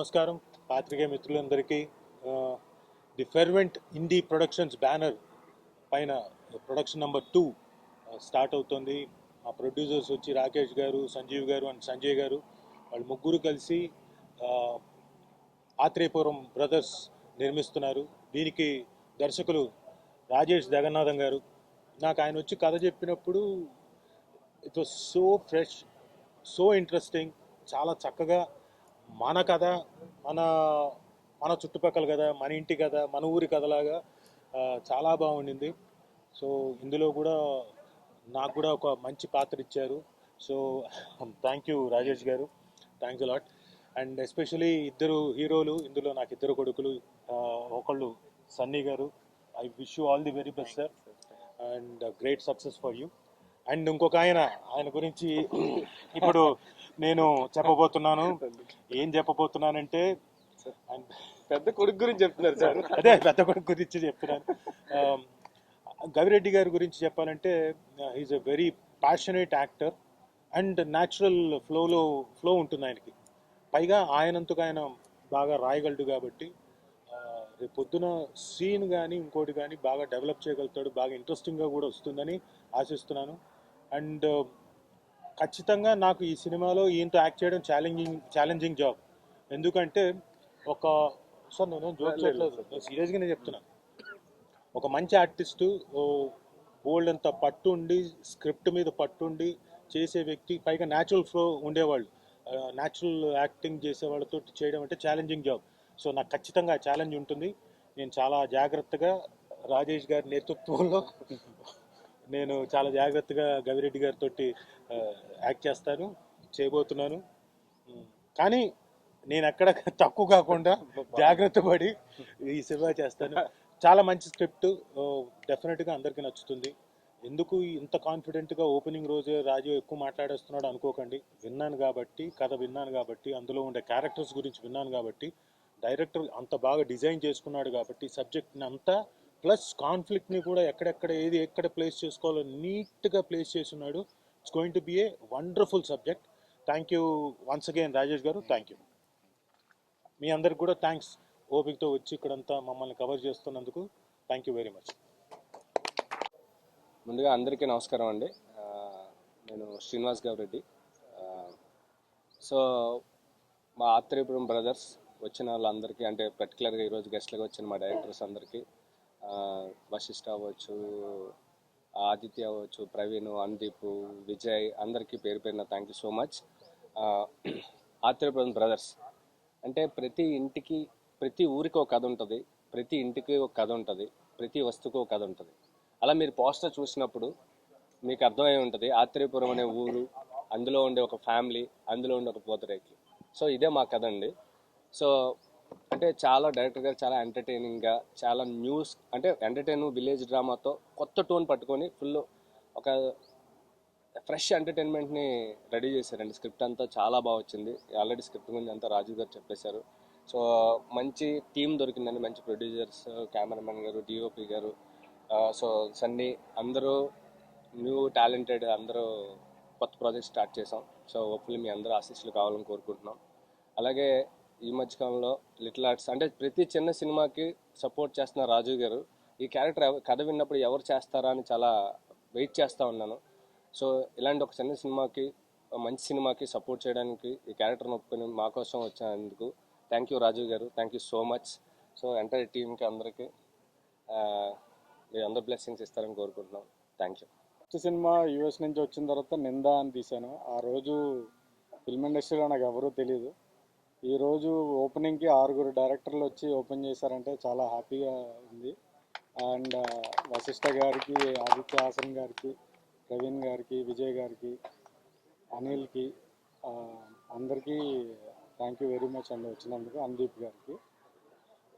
నమస్కారం పాత్రికేయ మిత్రులందరికీ. The fervent INDI productions banner పైన ప్రొడక్షన్ నెంబర్ 2 స్టార్ట్ అవుతుంది. మా ప్రొడ్యూసర్స్ వచ్చి రాకేష్ గారు, సంజీవ్ గారు అండ్ సంజయ్ గారు. వాళ్ళు ముగ్గురు కలిసి ఆత్రేయపురం బ్రదర్స్ నిర్మిస్తున్నారు. దీనికి దర్శకులు రాజేష్ జగన్నాథం గారు. నాకు ఆయన వచ్చి కథ చెప్పినప్పుడు it was so fresh, so interesting. చాలా చక్కగా మన కథ, మన మన చుట్టుపక్కల కథ, మన ఇంటి కథ, మన ఊరి కథలాగా చాలా బాగుండింది. సో ఇందులో కూడా నాకు కూడా ఒక మంచి పాత్ర ఇచ్చారు. సో థ్యాంక్ యూ రాజేష్ గారు, థ్యాంక్స్ అలాట్. అండ్ ఎస్పెషలీ ఇద్దరు హీరోలు ఇందులో, నాకు ఇద్దరు కొడుకులు. ఒకళ్ళు సన్నీ గారు, I wish you all the very best sir and great success for you. And ఇంకొక ఆయన గురించి ఇప్పుడు నేను చెప్పబోతున్నాను. ఏం చెప్పబోతున్నానంటే, పెద్ద కొడుకు గురించి చెప్తున్నారు సార్. అదే పెద్ద కొడుకు గురించి చెప్తున్నాను. గవిరెడ్డి గారి గురించి చెప్పాలంటే, is a very passionate actor and natural flow ఉంటుంది ఆయనకి. పైగా ఆయనంతకు ఆయన బాగా రాయగలడు కాబట్టి రేపు పొద్దున సీన్ కానీ ఇంకోటి కానీ బాగా డెవలప్ చేయగలుగుతాడు. బాగా ఇంట్రెస్టింగ్గా కూడా వస్తుందని ఆశిస్తున్నాను. అండ్ ఖచ్చితంగా నాకు ఈ సినిమాలో ఈయనతో యాక్ట్ చేయడం ఛాలెంజింగ్ జాబ్. ఎందుకంటే సార్ నేను జోక్ చేయట్లేదు, సీరియస్గానే చెప్తున్నాను. ఒక మంచి ఆర్టిస్టు, బోల్డ్ అంత పట్టుండి, స్క్రిప్ట్ మీద పట్టుండి చేసే వ్యక్తి, పైగా న్యాచురల్ ఫ్లో ఉండేవాళ్ళు, న్యాచురల్ యాక్టింగ్ చేసే వాళ్ళతో చేయడం అంటే ఛాలెంజింగ్ జాబ్. సో నాకు ఖచ్చితంగా ఛాలెంజ్ ఉంటుంది. నేను చాలా జాగ్రత్తగా రాజేష్ గారి నేతృత్వంలో నేను చాలా జాగ్రత్తగా గవిరెడ్డి గారితో యాక్ట్ చేయబోతున్నాను. కానీ నేను ఎక్కడ తక్కువ కాకుండా జాగ్రత్త పడి ఈ సినిమా చేస్తాను. చాలా మంచి స్క్రిప్ట్, డెఫినెట్గా అందరికీ నచ్చుతుంది. ఎందుకు ఇంత కాన్ఫిడెంట్గా ఓపెనింగ్ రోజే రాజు ఎక్కువ మాట్లాడేస్తున్నాడు అనుకోకండి. విన్నాను కాబట్టి, కథ విన్నాను కాబట్టి, అందులో ఉండే క్యారెక్టర్స్ గురించి విన్నాను కాబట్టి, డైరెక్టర్ అంత బాగా డిజైన్ చేసుకున్నాడు కాబట్టి సబ్జెక్ట్ని అంతా, ప్లస్ కాన్ఫ్లిక్ట్ని కూడా ఎక్కడ ప్లేస్ చేసుకోవాలో నీట్గా ప్లేస్ చేస్తున్నాడు. It's going to be a wonderful subject. Thank you once again Rajesh గారు, థ్యాంక్ యూ. మీ అందరికి కూడా థ్యాంక్స్, ఓపికతో వచ్చి ఇక్కడంతా మమ్మల్ని కవర్ చేస్తున్నందుకు. Thank you very much. ముందుగా అందరికీ నమస్కారం అండి. నేను శ్రీనివాస్ గౌరెడ్డి. సో మా ఆత్రేయపురం బ్రదర్స్ వచ్చిన వాళ్ళందరికీ, అంటే పర్టికులర్గా ఈరోజు గెస్ట్లుగా వచ్చిన మా డైరెక్టర్స్ అందరికీ, వశిష్ఠ అవ్వచ్చు, ఆదిత్య అవ్వచ్చు, ప్రవీణ్, అనుదీప్, విజయ్, అందరికీ పేరు పేరున thank you so much. Atreyapuram brothers అంటే ప్రతి ఇంటికి, ప్రతి ఊరికి ఒక కథ ఉంటుంది, ప్రతి ఇంటికి ఒక కథ ఉంటుంది, ప్రతి వస్తువుకి ఒక కథ ఉంటుంది. అలా మీరు పోస్టర్ చూసినప్పుడు మీకు అర్థమై ఉంటుంది ఆత్రేయపురం అనే ఊరు, అందులో ఉండే ఒక ఫ్యామిలీ, అందులో ఉండే ఒక పూతరేకులు. సో ఇదే మా కథ అండి. సో అంటే చాలా డైరెక్టర్ గారు చాలా ఎంటర్టైనింగ్గా, చాలా న్యూస్ అంటే విలేజ్ డ్రామాతో కొత్త టోన్ పట్టుకొని ఫుల్ ఒక ఫ్రెష్ ఎంటర్టైన్మెంట్ని రెడీ చేశారండి. స్క్రిప్ట్ అంతా చాలా బాగా వచ్చింది. ఆల్రెడీ స్క్రిప్ట్ గురించి అంతా రాజు గారు చెప్పేశారు. సో మంచి టీం దొరికిందండి, మంచి ప్రొడ్యూసర్స్, కెమెరామెన్ గారు, డిఓపి గారు, సో సన్నీ, అందరూ న్యూ టాలెంటెడ్, అందరూ కొత్త ప్రాజెక్ట్ స్టార్ట్ చేసాం. సో హోప్ఫుల్లీ మీ అందరూ ఆశీస్సులు కావాలని కోరుకుంటున్నాం. అలాగే ఈ మధ్యకాలంలో లిటిల్ ఆర్ట్స్ అంటే ప్రతి చిన్న సినిమాకి సపోర్ట్ చేస్తున్న రాజు గారు, ఈ క్యారెక్టర్ కథ విన్నప్పుడు ఎవరు చేస్తారా అని చాలా వెయిట్ చేస్తూ ఉన్నాను. సో ఇలాంటి ఒక చిన్న సినిమాకి, మంచి సినిమాకి సపోర్ట్ చేయడానికి ఈ క్యారెక్టర్ని ఒప్పుకొని మా కోసం వచ్చినందుకు థ్యాంక్ యూ రాజు గారు, thank you so much. So entire టీంకి అందరికీ మీరు అందరు బ్లెస్సింగ్స్ ఇస్తారని కోరుకుంటున్నాం. Thank you. First cinema US నుంచి వచ్చిన తర్వాత నిందా అని తీశాను. ఆ రోజు ఫిల్మ్ ఇండస్ట్రీలో నాకు ఎవరూ తెలియదు. ఈరోజు ఓపెనింగ్కి 6 డైరెక్టర్లు వచ్చి ఓపెన్ చేశారంటే చాలా హ్యాపీగా ఉంది. అండ్ వశిష్ఠ గారికి, ఆదిత్య హాసన్ గారికి, ప్రవీణ్ గారికి, విజయ్ గారికి, అనిల్కి, అందరికీ థ్యాంక్ యూ వెరీ మచ్ అండి వచ్చినందుకు. అనుదీప్ గారికి.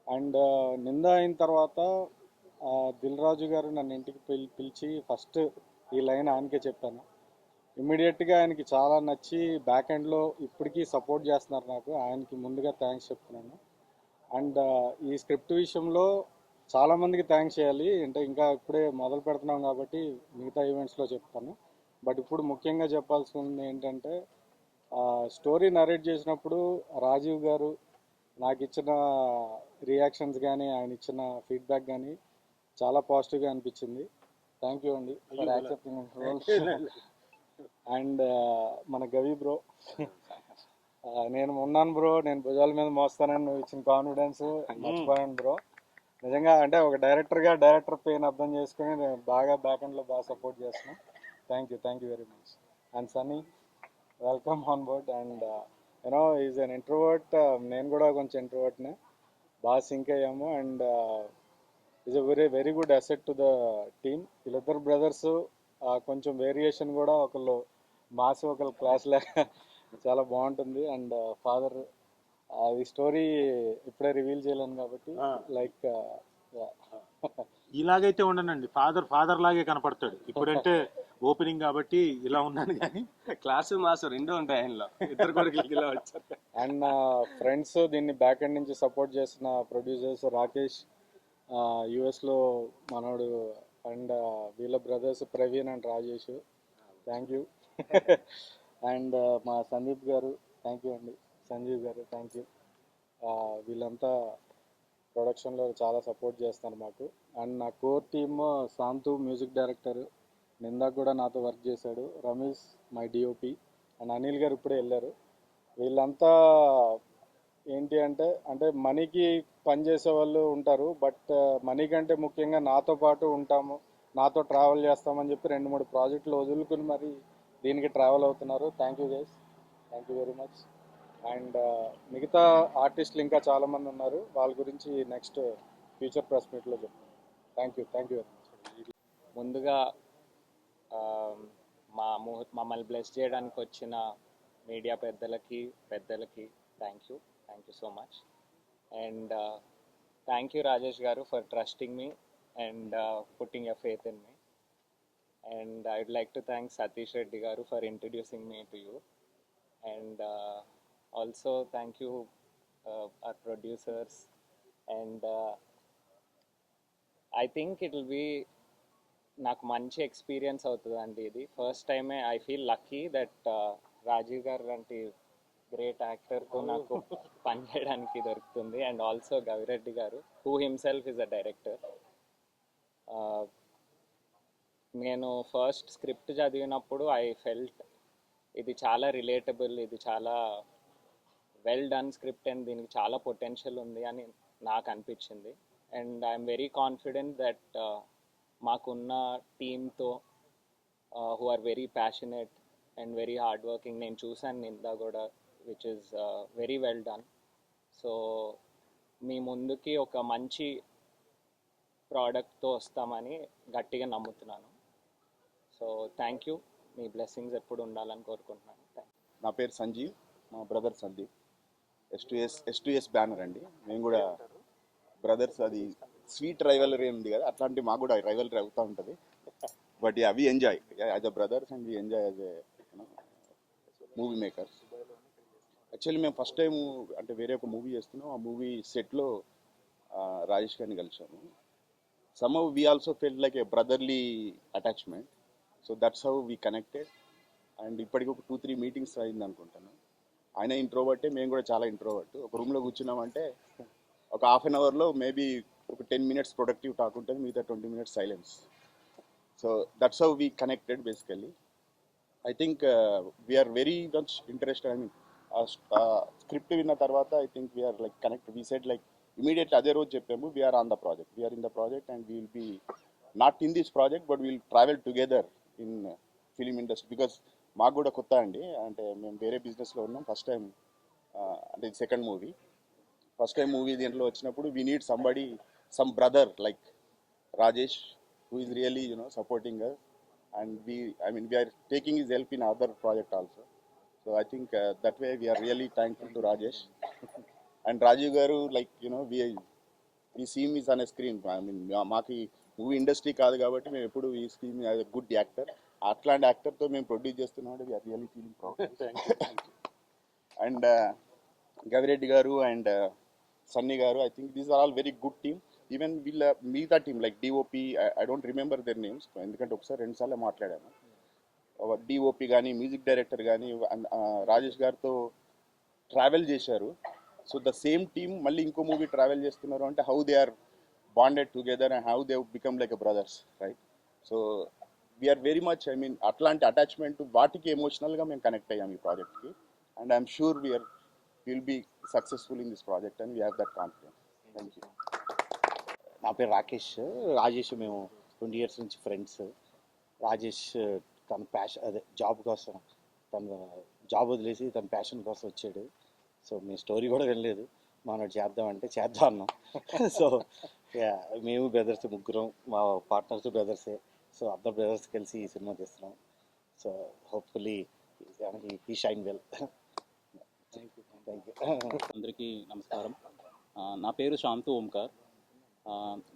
అండ్ నింద అయిన తర్వాత దిల్ రాజు గారు నన్ను ఇంటికి పిలిచి ఫస్ట్ ఈ లైన్ ఆయనకే చెప్పాను. ఇమ్మీడియట్గా ఆయనకి చాలా నచ్చి బ్యాక్ ఎండ్లో ఇప్పటికీ సపోర్ట్ చేస్తున్నారు నాకు. ఆయనకి ముందుగా థ్యాంక్స్ చెప్తున్నాను. అండ్ ఈ స్క్రిప్ట్ విషయంలో చాలామందికి థ్యాంక్స్ చేయాలి, అంటే ఇంకా ఇప్పుడే మొదలు పెడుతున్నాం కాబట్టి మిగతా ఈవెంట్స్లో చెప్తాను. బట్ ఇప్పుడు ముఖ్యంగా చెప్పాల్సింది ఏంటంటే, స్టోరీ నరేట్ చేసినప్పుడు రాజీవ్ గారు నాకు ఇచ్చిన రియాక్షన్స్ కానీ ఆయన ఇచ్చిన ఫీడ్బ్యాక్ కానీ చాలా పాజిటివ్గా అనిపించింది. థ్యాంక్ యూ అండి ఫర్ యాక్సెప్టింగ్ రోల్. అండ్ మన గవి బ్రో, నేను ఉన్నాను బ్రో, నేను భుజాల మీద మోస్తానని నువ్వు ఇచ్చిన కాన్ఫిడెన్స్ మర్చిపోయాను బ్రో. నిజంగా అంటే ఒక డైరెక్టర్ పెయిన్ అర్థం చేసుకుని నేను బాగా బ్యాక్ ఎండ్లో బాగా సపోర్ట్ చేస్తున్నాను. Thank you very much. And Sunny, welcome on board. And you know is an introvert, నేను కూడా కొంచెం ఇంట్రోవర్ట్నే, బాగా సింక్ అయ్యాము. And is a very good asset to the team. వీళ్ళిద్దరు బ్రదర్స్ కొంచెం వేరియేషన్ కూడా, ఒకళ్ళు మాస్ ఒకళ్ళు క్లాస్ లాగా చాలా బాగుంటుంది. అండ్ ఫాదర్, ఈ స్టోరీ ఇప్పుడే రివీల్ చేయలేను కాబట్టి లైక్ ఇలాగైతే ఉండనండి, ఫాదర్ లాగే కనపడతాడు. ఇప్పుడంటే ఓపెనింగ్ కాబట్టి ఇలా ఉన్నాను, కానీ క్లాసు మాసు రెండు ఉంటాయి ఆయనలో, ఇద్దరు కొడుకులకి ఇలా వచ్చారు. అండ్ నా ఫ్రెండ్స్, దీన్ని బ్యాక్ ఎండ్ నుంచి సపోర్ట్ చేస్తున్న ప్రొడ్యూసర్స్ రాకేష్, యుఎస్లో మనోడు, అండ్ వీళ్ళ brothers Praveen and Rajesh, thank you. And మా సందీప్ గారు, థ్యాంక్ యూ అండి. సంజీవ్ గారు, థ్యాంక్ యూ. వీళ్ళంతా ప్రొడక్షన్లో చాలా సపోర్ట్ చేస్తారు మాకు. అండ్ నా core team, Shantu music director, నిందాక్ కూడా నాతో వర్క్ చేశాడు, Ramesh my DOP, and Anil గారు ఇప్పుడే వెళ్ళారు. వీళ్ళంతా ఏంటి అంటే మనీకి పనిచేసే వాళ్ళు ఉంటారు, బట్ మనీ కంటే ముఖ్యంగా నాతో పాటు ఉంటాము, నాతో ట్రావెల్ చేస్తామని చెప్పి 2-3 ప్రాజెక్టులు వదులుకుని మరి దీనికి ట్రావెల్ అవుతున్నారు. Thank you guys, thank you very much. And మిగతా ఆర్టిస్టులు ఇంకా చాలామంది ఉన్నారు, వాళ్ళ గురించి నెక్స్ట్ ఫ్యూచర్ ప్రెస్ మీట్లో చెప్తాను. Thank you very much. ముందుగా మమ్మల్ని బ్లెస్ చేయడానికి వచ్చిన మీడియా పెద్దలకి thank you so much. And thank you Rajesh garu for trusting me and putting your faith in me. And I would like to thank Satish Reddy garu for introducing me to you. And also thank you our producers. And I think it will be నాకు మంచి experience అవుతుందండి ఇది. First టైమే I feel lucky that Rajeev garu లాంటి great యాక్టర్తో నాకు పనిచేయడానికి దొరుకుతుంది. And also Gavireddy గారు, who himself is a director. నేను ఫస్ట్ స్క్రిప్ట్ చదివినప్పుడు ఐ ఫెల్ట్ ఇది చాలా రిలేటబుల్, ఇది చాలా వెల్ డన్ స్క్రిప్ట్ అండ్ దీనికి చాలా పొటెన్షియల్ ఉంది అని నాకు అనిపించింది. And I'm very confident that మాకున్న టీమ్తో who are very passionate and very hard working, నేను చూశాను నిందా కూడా, which is very well done. So మీ ముందుకి ఒక మంచి ప్రోడక్ట్తో వస్తామని గట్టిగా నమ్ముతున్నాను. సో థ్యాంక్ యూ, మీ బ్లెస్సింగ్స్ ఎప్పుడు ఉండాలని కోరుకుంటున్నాను. నా పేరు సంజీవ్, మా బ్రదర్ సందీప్. ఎస్2ఎస్ బ్యానర్ అండి, మేము కూడా బ్రదర్స్. అది స్వీట్ రైవలరీ ఉంది కదా, అట్లాంటి మాకు కూడా రైవలరీ అవుతూ ఉంటుంది. But we enjoy as a brothers and we enjoy as a movie makers. Actually మేము ఫస్ట్ టైం అంటే వేరే ఒక మూవీ చేస్తున్నాం, ఆ మూవీ సెట్లో రాజేష్ గారిని కలిసాము. somehow we also felt like a brotherly attachment, so that's how we connected. And ఇప్పటికి ఒక 2-3 మీటింగ్స్ అయింది అనుకుంటాను. ఆయన ఇంట్రోవర్టే, మేము కూడా చాలా ఇంట్రోవర్ట్. ఒక రూమ్లో కూర్చున్నామంటే ఒక హాఫ్ అన్ అవర్లో మేబీ ఒక 10 minutes ప్రొడక్టివ్ టాక్ ఉంటుంది, మిగతా 20 minutes silence. So that's how we connected basically. I think we are very much interested. I mean script విన్న తర్వాత I think we are like connect. We said like immediately అదే రోజు చెప్పాము, we are in the project and we will be not in this project but we'll travel together in film industry. Because మాకు కూడా కొత్త అండి, అంటే మేము వేరే బిజినెస్లో ఉన్నాం. ఫస్ట్ టైం అంటే second movie, first time movie దీంట్లో వచ్చినప్పుడు we need some brother like Rajesh who is really supporting us, and we are taking his help in other project also. So I think that way we are really thankful to Rajesh. And Rajiv garu, like we see him is on a screen. I mean maaki movie industry kaadu kabatti మేము ఎప్పుడు we see him as a good actor. అట్లాంటి యాక్టర్తో మేము produce చేస్తున్నాం, we are really feeling proud. And Gavireddy గారు and Sunny గారు, I think these are all very good team. Even వీళ్ళ మిగతా team like DOP, I don't remember there names ఎందుకంటే ఒకసారి 2 సార్లు మాట్లాడాను. డిఓపి కానీ మ్యూజిక్ డైరెక్టర్ కానీ రాజేష్ గారితో ట్రావెల్ చేశారు. సో ద సేమ్ టీమ్ మళ్ళీ ఇంకో మూవీ ట్రావెల్ చేస్తున్నారు అంటే how they are bonded together and how they become like a brothers, right? So we are very much, I mean అట్లాంటి అటాచ్మెంట్ వాటికి ఎమోషనల్గా మేము కనెక్ట్ అయ్యాం ఈ ప్రాజెక్ట్కి. And I'm sure will be successful in this project and we have that confidence. Thank you. నా పేరు రాజేష్. మేము 20 years నుంచి ఫ్రెండ్స్. రాజేష్ తన ప్యాషన్, అదే జాబ్ కోసం, తన జాబ్ వదిలేసి తన ప్యాషన్ కోసం వచ్చాడు. సో మేము స్టోరీ కూడా వినలేదు, మనం చేద్దామంటే చేద్దాం అన్నాం. సో మేము బ్రదర్స్ ముగ్గురం, మా పార్ట్నర్స్ బ్రదర్సే. సో అందరు బ్రదర్స్ కలిసి ఈ సినిమా తీస్తున్నాం. సో హోప్ఫుల్లీ ఈ షైన్ వెల్. Thank you. అందరికీ నమస్కారం. నా పేరు శాంతు ఓంకార్.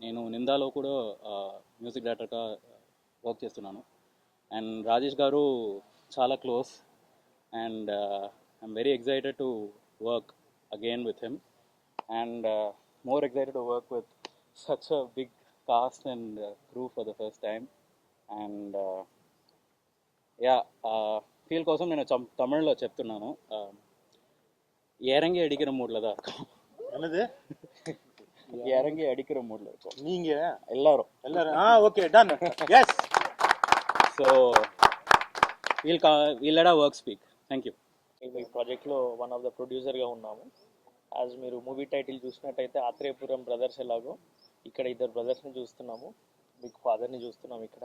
నేను నిందాలో కూడా మ్యూజిక్ డైరెక్టర్గా వర్క్ చేస్తున్నాను. అండ్ రాజేష్ గారు చాలా close and I'm very excited to work again with him and more excited to work with such a big cast and crew for the first time. And yeah, feel కోసం నేను తమిళ్లో చెప్తున్నాను. இறங்கி அடிக்கிற மூடில் தான் இருக்கும். என்னது? இறங்கி அடிக்கிற மூடில் இருக்கும் நீங்க எல்லாரும். Okay done. Yes. So we'll let work speak. Thank you. ఈ ప్రాజెక్ట్లో వన్ ఆఫ్ ద ప్రొడ్యూసర్గా ఉన్నాము. యాజ్ మీరు మూవీ టైటిల్ చూసినట్టయితే ఆత్రేయపురం బ్రదర్స్ ఎలాగో ఇక్కడ ఇద్దరు బ్రదర్స్ని చూస్తున్నాము, బిగ్ ఫాదర్ని చూస్తున్నాము ఇక్కడ.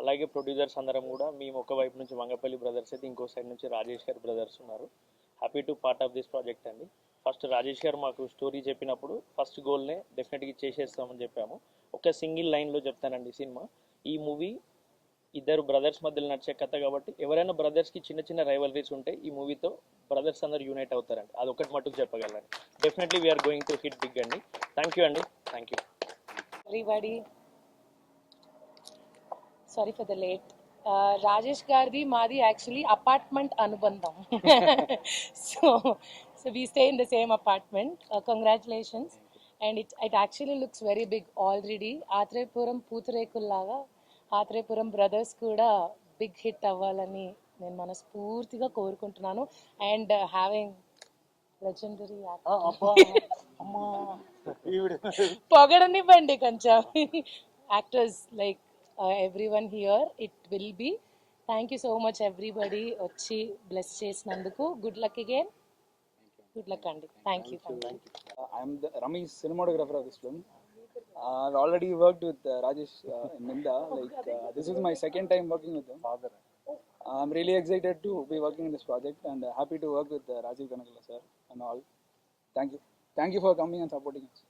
అలాగే ప్రొడ్యూసర్స్ అందరం కూడా మేము ఒక వైపు నుంచి వంగపల్లి బ్రదర్స్ అయితే ఇంకో సైడ్ నుంచి రాజేష్ గారి బ్రదర్స్ ఉన్నారు. Happy to part of this project అండి. ఫస్ట్ రాజేష్ గారు మాకు స్టోరీ చెప్పినప్పుడు ఫస్ట్ గోల్నే డెఫినెట్గా చేసేస్తామని చెప్పాము. ఒక సింగిల్ లైన్లో చెప్తానండి, సినిమా ఈ మూవీ ఇద్దరు బ్రదర్స్ మధ్యలో నడిచే కథ కాబట్టి ఎవరైనా బ్రదర్స్కి చిన్న చిన్న రైవలరీస్ ఉంటే ఈ మూవీతో బ్రదర్స్ అందరు యూనైట్ అవుతారండి. అది ఒకటి మటుకు చెప్పగలను. Definitely we are going to hit big అండి. థ్యాంక్ యూ అండి. Thank you. Everybody, sorry for the late. Rajesh Gardi Madi actually apartment anubandham. So we stay in the same apartment. Congratulations. And it actually looks very big already. Athrepuram Poothrekulaga Athrepuram brothers kuda big hit avvalani నేను మనస్ఫూర్తిగా కోరుకుంటున్నాను. And having legendary పొగడనివ్వండి కొంచెం actors like everyone here, it will be. Thank you so much everybody వచ్చి bless చేసినందుకు. Good luck again. Good luck అండి. Thank you. I'm the Ramesh, cinematographer of this film. I've already worked with Rajesh in Ninda. This is my second time working with him. I'm really excited to be working in this project and happy to work with Rajiv Kanakala sir and all. Thank you for coming and supporting us.